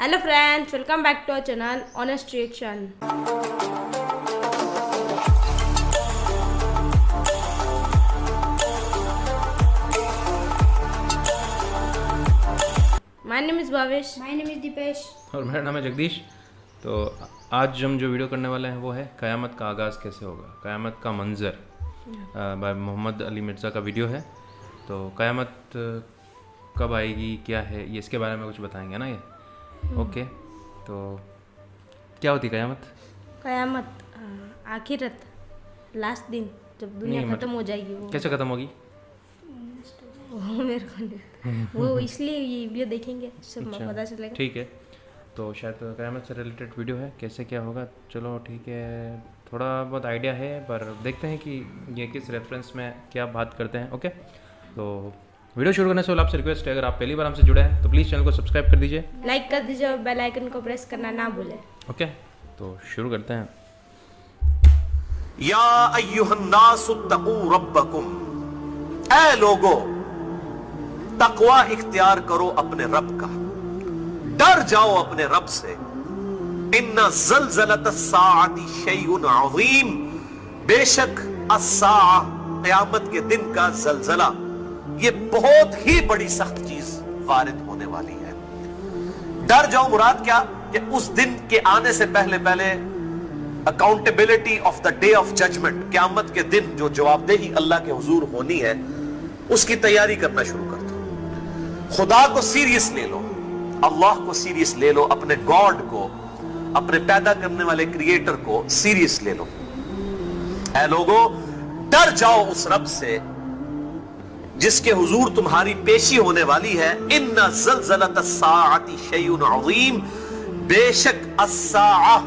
Hello friends, welcome back to our channel Honest Reaction. My name is Bhavesh. My name is Dipesh. और मेरा नाम है जगदीश। तो आज हम जो वीडियो करने वाले हैं वो है क़यामत का आगाज़ कैसे होगा, क़यामत का मंज़र बाय मोहम्मद अली मिर्ज़ा का वीडियो है। तो क़यामत कब आएगी, क्या है ये, इसके बारे में कुछ बताएंगे ना ये। ओके, तो क्या होती क़यामत? क़यामत आखिरत, लास्ट दिन जब दुनिया नहीं, खत्म हो जाएगी। वो कैसे ख़त्म होगी? वो मेरे को नहीं, वो इसलिए ये वीडियो देखेंगे सब अच्छा, पता चलेगा। ठीक है। तो शायद क़यामत से रिलेटेड वीडियो है, कैसे क्या होगा। चलो ठीक है, थोड़ा बहुत आइडिया है पर देखते हैं कि ये किस रेफरेंस में क्या बात करते हैं। ओके, तो वीडियो शुरू करने से पहले आपसे रिक्वेस्ट है, अगर आप पहली बार हमसे जुड़े हैं तो प्लीज़ चैनल को सब्सक्राइब कर दीजिए, लाइक कर दीजिए और बेल आइकन को प्रेस करना ना भूलें। ओके। तो शुरू करते हैं। या अय्युहन्नासुत्तकू रब्बकुम, ऐ लोगो तकवा इख्तियार करो अपने रब का, डर जाओ अपने रब से। इन्ना ज़लज़लतस्साअति शैउन अज़ीम, बेशक अस्साअ क़यामत के दिन का ज़लज़ला ये बहुत ही बड़ी सख्त चीज वारिद होने वाली है। डर जाओ मुराद क्या, कि उस दिन के आने से पहले पहले accountability of the day of judgment, क़यामत के दिन जो जवाबदेही अल्लाह के हुजूर होनी है उसकी तैयारी करना शुरू कर दो। खुदा को सीरियस ले लो, अल्लाह को सीरियस ले लो, अपने गॉड को, अपने पैदा करने वाले क्रिएटर को सीरियस ले लो। ऐ लोगो डर जाओ उस रब से जिसके हुजूर तुम्हारी पेशी होने वाली है। इन्ना ज़लज़लतस्साअति शैउन अज़ीम, बेशक अस्साअ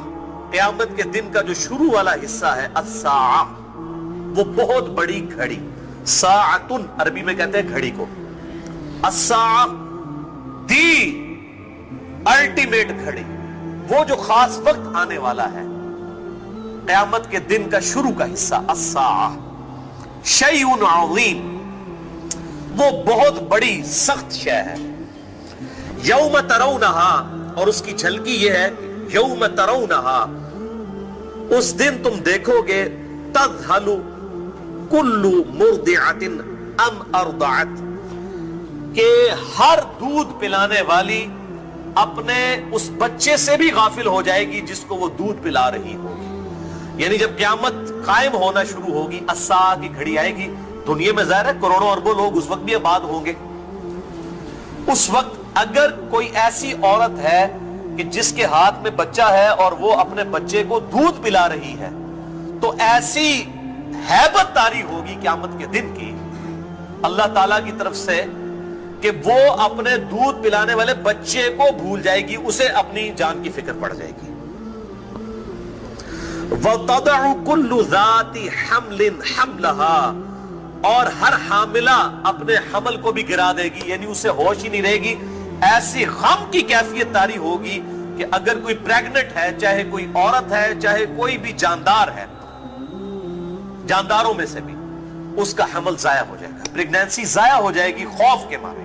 क़यामत के दिन का जो शुरू वाला हिस्सा है, अस्साअ वो बहुत बड़ी घड़ी, साअतुन अरबी में कहते हैं घड़ी को, अस्साअ दी अल्टीमेट घड़ी, वो जो खास वक्त आने वाला है, क़यामत के दिन का शुरू का हिस्सा अस्साअ शैउन अज़ीम, वो बहुत बड़ी सख्त शय है। यौम तरौनहा, और उसकी झलकी ये है, यौम तरौनहा, उस दिन तुम देखोगे, तज़हलु कुल्लु मुर्दिअतिन अम अरदअत, के हर दूध पिलाने वाली अपने उस बच्चे से भी गाफिल हो जाएगी जिसको वो दूध पिला रही होगी। यानी जब क़यामत कायम होना शुरू होगी, अस्सा की घड़ी आएगी, दुनिया में ज़ाहिर है करोड़ों अरबों लोग उस वक्त भी आबाद होंगे। उस वक्त अगर कोई ऐसी औरत है कि जिसके हाथ में बच्चा है और वो अपने बच्चे को दूध पिला रही है, तो ऐसी हैबत तारी होगी क़यामत के दिन की अल्लाह ताला की तरफ से कि वो अपने दूध पिलाने वाले बच्चे को भूल जाएगी, उसे अपनी जान की फिक्र पड़ जाएगी। वतदउ कुल्लु ज़ाति हम्लिन हम्लहा, और हर हामिला अपने हमल को भी गिरा देगी, यानी उसे होश ही नहीं रहेगी। ऐसी गम की कैफियत तारी होगी कि अगर कोई प्रेग्नेंट है, चाहे कोई औरत है, चाहे कोई भी जानदार है, जानदारों में से भी उसका हमल जाया हो जाएगा, प्रेगनेंसी जाया हो जाएगी खौफ के मारे।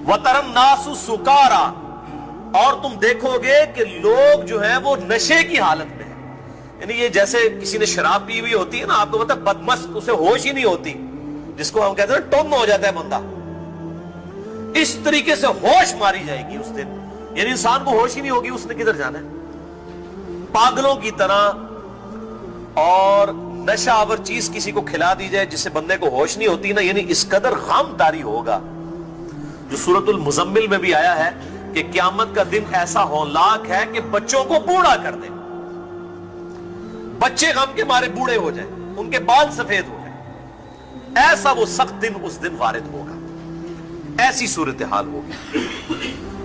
वतरन नासु सुकारा, और तुम देखोगे कि लोग जो है वो नशे की हालत में है, यानी ये जैसे किसी ने शराब पी हुई होती है ना, आपको पता, बदमस्त, उसे होश ही नहीं होती, जिसको हम कहते हैं टुन्न हो जाता है बंदा, इस तरीके से होश मारी जाएगी उस दिन। यानी इंसान को होश ही नहीं होगी उसने किधर जाना है, पागलों की तरह। और नशावर चीज किसी को खिला दी जाए जिससे बंदे को होश नहीं होती ना, यानी इस कदर गम तारी होगा, जो सूरतुल मुज़म्मिल में भी आया है कि क़यामत का दिन ऐसा हौलाक है कि बच्चों को बूढ़ा कर दे, बच्चे गम के मारे बूढ़े हो जाए, उनके बाल सफेद हो जाए, ऐसा वो सख्त दिन उस दिन वारिद होगा, ऐसी सूरत हाल होगी।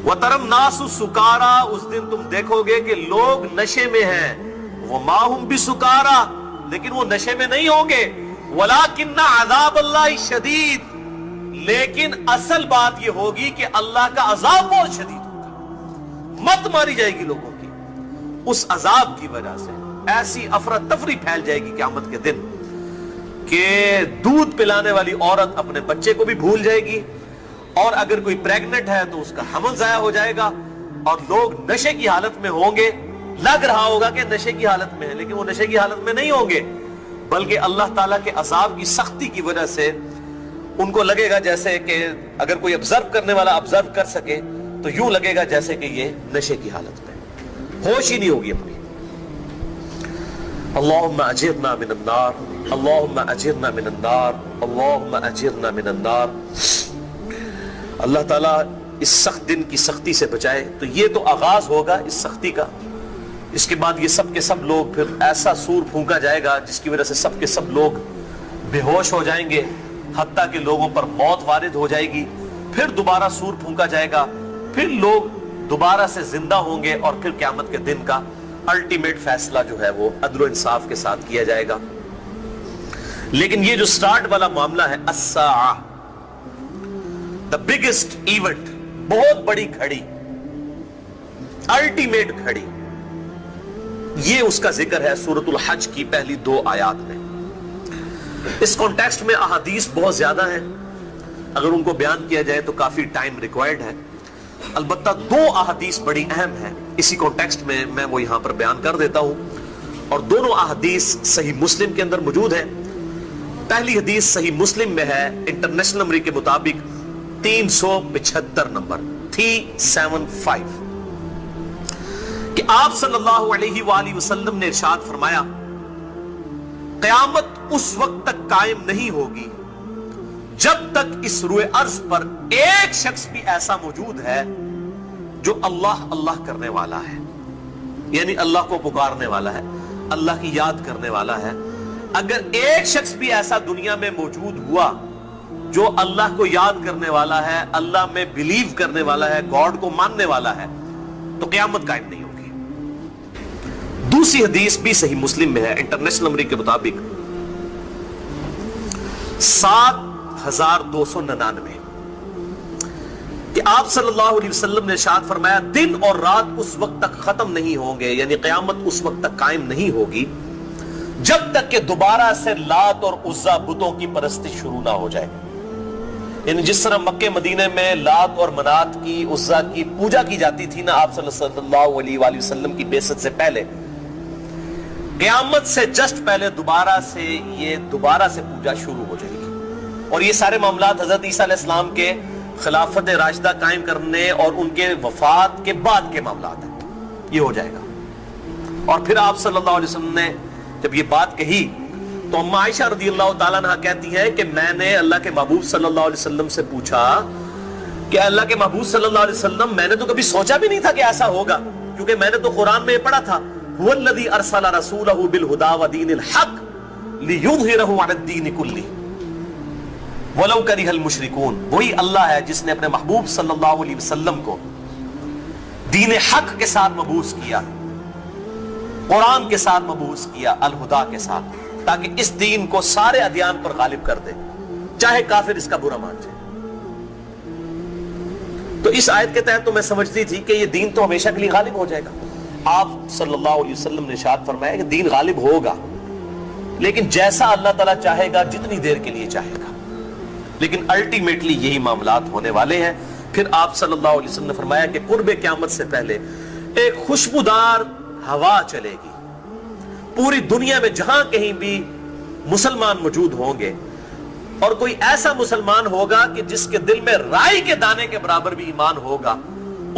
वतरम नासु सुकारा, उस दिन तुम देखोगे कि लोग नशे में हैं, वो माहुम भी सुकारा, लेकिन वो नशे में नहीं होंगे। वलाकिन्ना अज़ाब अल्लाह शदीद, लेकिन असल बात यह होगी कि अल्लाह का अजाब बहुत शदीद होगा, मत मारी जाएगी लोगों की, उस अजाब की वजह से ऐसी अफरा तफरी फैल जाएगी क़यामत के दिन कि दूध पिलाने वाली औरत अपने बच्चे को भी भूल जाएगी, और अगर कोई प्रेग्नेंट है तो उसका हमल जाया हो जाएगा। اور لوگ نشے کی حالت میں ہوں گے, لگ رہا ہوگا کہ نشے کی حالت میں ہے, لیکن وہ نشے کی حالت میں نہیں ہوں گے, بلکہ اللہ تعالیٰ کے عذاب کی سختی کی وجہ سے ان کو لگے گا جیسے کہ اگر کوئی آبزرو کرنے والا آبزرو کر سکے تو یوں لگے گا جیسے کہ یہ نشے کی حالت میں, ہوش ہی نہیں ہوگی اپنی. اللہم اجرنا من النار, اللہم اجرنا من النار, اللہم اجرنا من النار. اللہ تعالیٰ اس سخت دن کی سختی سے بچائے. تو یہ تو آغاز ہوگا اس سختی کا, اس کے بعد یہ سب کے سب لوگ پھر ایسا سور پھونکا جائے گا جس کی وجہ سے سب کے سب لوگ بے ہوش ہو جائیں گے, حتیٰ کہ لوگوں پر موت وارد ہو جائے گی. پھر دوبارہ سور پھونکا جائے گا, پھر لوگ دوبارہ سے زندہ ہوں گے, اور پھر قیامت کے دن کا الٹیمیٹ فیصلہ جو ہے وہ عدل و انصاف کے ساتھ کیا جائے گا. لیکن یہ جو سٹارٹ والا معاملہ ہے, الساعہ, the biggest event, بہت بڑی گھڑی, الٹیمیٹ گھڑی, یہ اس کا ذکر ہے سورۃ الحج کی پہلی 2 آیات میں. اس کانٹیکسٹ میں احادیث بہت زیادہ ہیں, اگر ان کو بیان کیا جائے تو کافی ٹائم ریکوائرڈ ہے. البتہ 2 احادیث بڑی اہم ہیں اسی کانٹیکسٹ میں وہ یہاں پر بیان کر دیتا ہوں, اور دونوں احادیث صحیح مسلم کے اندر موجود ہیں. پہلی حدیث صحیح مسلم میں ہے انٹرنیشنل نمبر کے مطابق 375 نمبر 375, کہ آپ صلی اللہ علیہ وآلہ وسلم نے ارشاد فرمایا, قیامت اس وقت تک قائم نہیں ہوگی جب تک اس روئے ارض پر ایک شخص بھی ایسا موجود ہے جو اللہ اللہ کرنے والا ہے, یعنی اللہ کو پکارنے والا ہے, اللہ کی یاد کرنے والا ہے. اگر ایک شخص بھی ایسا دنیا میں موجود ہوا جو اللہ کو یاد کرنے والا ہے, اللہ میں بلیو کرنے والا ہے, گاڈ کو ماننے والا ہے, تو قیامت قائم نہیں ہوگی. دوسری حدیث بھی صحیح مسلم میں ہے انٹرنیشنل نمبر کے مطابق 7299, کہ آپ صلی اللہ علیہ وسلم نے ارشاد فرمایا, دن اور رات اس وقت تک ختم نہیں ہوں گے, یعنی قیامت اس وقت تک قائم نہیں ہوگی جب تک کہ دوبارہ سے لات اور عزا بتوں کی پرستی شروع نہ ہو جائے. یعنی جس طرح مکہ مدینے میں لات اور منات کی, عزا کی پوجا کی جاتی تھی نا آپ صلی اللہ علیہ وآلہ وسلم کی بعثت سے پہلے, قیامت سے جسٹ پہلے دوبارہ سے پوجا شروع ہو جائے گی. اور یہ سارے معاملات حضرت عیسیٰ علیہ السلام کے خلافت راشدہ قائم کرنے اور ان کے وفات کے بعد کے معاملات ہیں, یہ ہو جائے گا. اور پھر آپ صلی اللہ علیہ وسلم نے جب یہ بات کہی تو ام عائشہ رضی اللہ تعالیٰ عنہ کہتی ہے کہ میں نے اللہ کے محبوب صلی اللہ علیہ وسلم سے پوچھا کہ اللہ کے محبوب صلی اللہ علیہ وسلم, میں نے تو کبھی سوچا بھی نہیں تھا کہ ایسا ہوگا, کیونکہ میں نے تو قرآن میں پڑھا تھا, هو الذی ارسل رسولہ بالہدی ودین الحق لیظہرہ علی الدین کلہ ولو کرہ المشرکون. وہی اللہ ہے جس نے اپنے محبوب صلی اللہ علیہ وسلم کو دین حق کے ساتھ مبعوث کیا, قرآن کے ساتھ مبعوث کیا, الہدا کے ساتھ, تاکہ اس دین کو سارے ادیان پر غالب کر دے, چاہے کافر اس کا برا مان جائے. تو اس آیت کے تحت تو میں سمجھتی تھی کہ یہ دین تو ہمیشہ کے لیے غالب ہو جائے گا. آپ صلی اللہ علیہ وسلم نے ارشاد فرمایا کہ دین غالب ہوگا, لیکن جیسا اللہ تعالیٰ چاہے گا, جتنی دیر کے لیے چاہے گا, لیکن الٹیمیٹلی یہی معاملات ہونے والے ہیں. پھر آپ صلی اللہ علیہ وسلم نے فرمایا کہ قرب قیامت سے پہلے ایک خوشبودار ہوا چلے گی پوری دنیا میں, جہاں کہیں بھی مسلمان موجود ہوں گے, اور کوئی ایسا مسلمان ہوگا کہ جس کے دل میں رائی کے دانے کے برابر بھی ایمان ہوگا,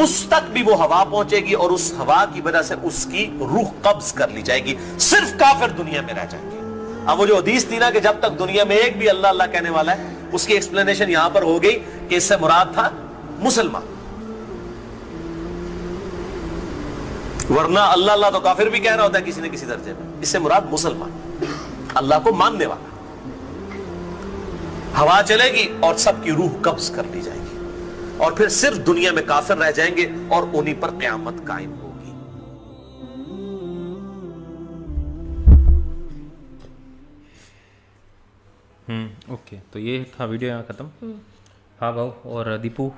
اس تک بھی وہ ہوا پہنچے گی, اور اس ہوا کی وجہ سے اس کی روح قبض کر لی جائے گی. صرف کافر دنیا میں رہ جائیں گے. اب وہ جو حدیث تھی نا کہ جب تک دنیا میں ایک بھی اللہ اللہ کہنے والا ہے, اس کی ایکسپلینیشن یہاں پر ہو گئی کہ اس سے مراد تھا مسلمان, ورنہ اللہ اللہ تو کافر بھی کہہ رہا ہوتا ہے کسی نہ کسی درجے میں. اس سے مراد مسلمان, اللہ کو ماننے والا. ہوا چلے گی اور سب کی روح قبض کر لی جائے گی, اور پھر صرف دنیا میں کافر رہ جائیں گے, اور انہی پر قیامت قائم ہوگی. اوکے, تو یہ تھا ویڈیو یہاں ختم. ہاں بھاؤ, اور دیپو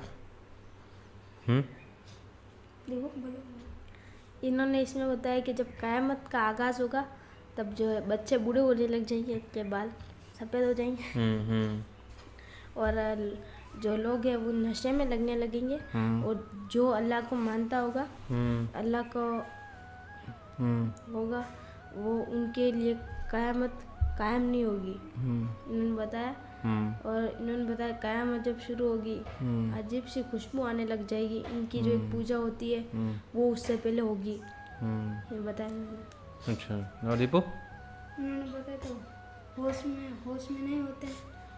انہوں نے اس میں بتایا کہ جب قیامت کا آغاز ہوگا تب جو ہے بچے بوڑھے ہونے لگ جائیں گے, ان کے بال سفید ہو جائیں گے, اور जो लोग हैं वो नशे में लगने लगेंगे और जो अल्लाह को मानता होगा अल्लाह को होगा वो उनके लिए क़यामत कायम नहीं होगी इन्होंने बताया। और इन्होंने बताया क़यामत जब शुरू होगी अजीब सी खुशबू आने लग जाएगी, इनकी जो एक पूजा होती है वो उससे पहले होगी, ये बताया। अच्छा, और दीपू? उन्होंने बताया तो होश में नहीं होते।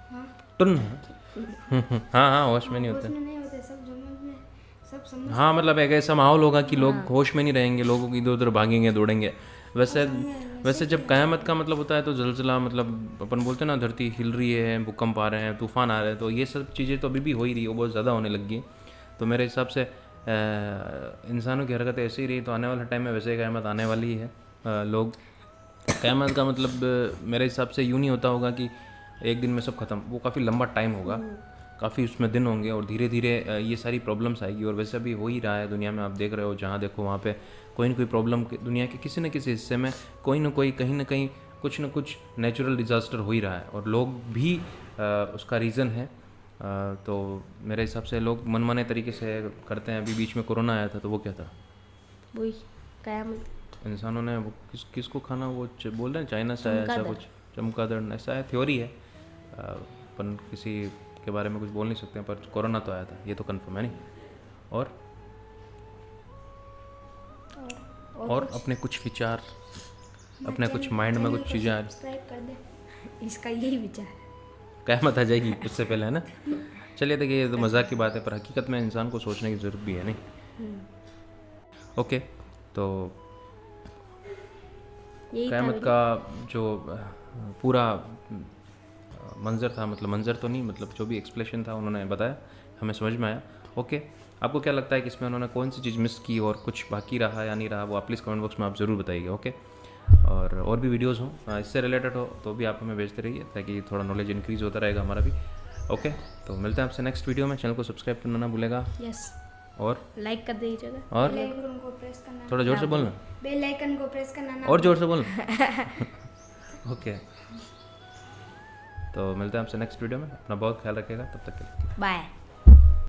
हाँ टुन हाँ होश में नहीं होते। नहीं होते, सब समझ। हाँ मतलब एक ऐसा माहौल होगा कि लोग होश में नहीं रहेंगे, लोगों की इधर उधर भागेंगे दौड़ेंगे। वैसे जब क़यामत का मतलब होता है तो ज़लज़ला, मतलब अपन बोलते हैं ना धरती हिल रही है, भूकंप आ रहे हैं, तूफ़ान आ रहे हैं, तो ये सब चीज़ें तो अभी भी हो ही रही है, वो बहुत ज़्यादा होने लगी। तो मेरे हिसाब से इंसानों की हरकत ऐसे ही रही तो आने वाले टाइम में वैसे ही क़यामत आने वाली है। लोग क़यामत का मतलब मेरे हिसाब से यूँ नहीं होता होगा कि एक दिन में सब ख़त्म, वो काफ़ी लंबा टाइम होगा, काफ़ी उसमें दिन होंगे और धीरे धीरे ये सारी प्रॉब्लम्स आएगी। और वैसे भी हो ही रहा है दुनिया में, आप देख रहे हो जहाँ देखो वहाँ पे कोई ना कोई प्रॉब्लम दुनिया के किसी न किसी हिस्से में कोई ना कोई कहीं ना कहीं कुछ न कुछ नेचुरल डिज़ास्टर हो ही रहा है और लोग भी उसका रीज़न है। तो मेरे हिसाब से लोग मनमाने तरीके से करते हैं। अभी बीच में कोरोना आया था तो वो क्या था, वही क़यामत। इंसानों ने वो किसको खाना वो बोल रहे हैं चाइना से आया, ऐसा कुछ चमगादड़, ऐसा है, थ्योरी है, अपन किसी के बारे में कुछ बोल नहीं सकते हैं, पर कोरोना तो आया था, ये तो कंफर्म है नहीं। और अपने कुछ विचार, अपने कुछ माइंड में कुछ चीज़ें आ रही, कर दे, इसका यही विचार है। क़यामत आ जाएगी उससे पहले, है ना। चलिए देखिए ये तो मजाक की बात है, पर हकीकत में इंसान को सोचने की ज़रूरत भी है नहीं। ओके, तो क़यामत का जो पूरा मंज़र था, मतलब मंज़र तो नहीं, मतलब जो भी एक्सप्लेनेशन था उन्होंने बताया, हमें समझ में आया। ओके, आपको क्या लगता है कि इसमें उन्होंने कौन सी चीज़ मिस की और कुछ बाकी रहा या नहीं रहा, वो आप प्लीज़ कमेंट बॉक्स में आप ज़रूर बताइएगा। ओके, और भी वीडियोज़ हों इससे रिलेटेड हो तो भी आप हमें भेजते रहिए ताकि थोड़ा नॉलेज इंक्रीज़ होता रहेगा हमारा भी। ओके, तो मिलते हैं आपसे नेक्स्ट वीडियो में। चैनल को सब्सक्राइब करना ना भूलेगा यस, और लाइक कर दीजिएगा और बेल आइकन को प्रेस करना, थोड़ा ज़ोर से बोलना, बेल आइकन को प्रेस करना और ज़ोर से बोलना। ओके, तो मिलते हैं आपसे नेक्स्ट वीडियो में। अपना बहुत ख्याल रखिएगा, तब तक के लिए बाय।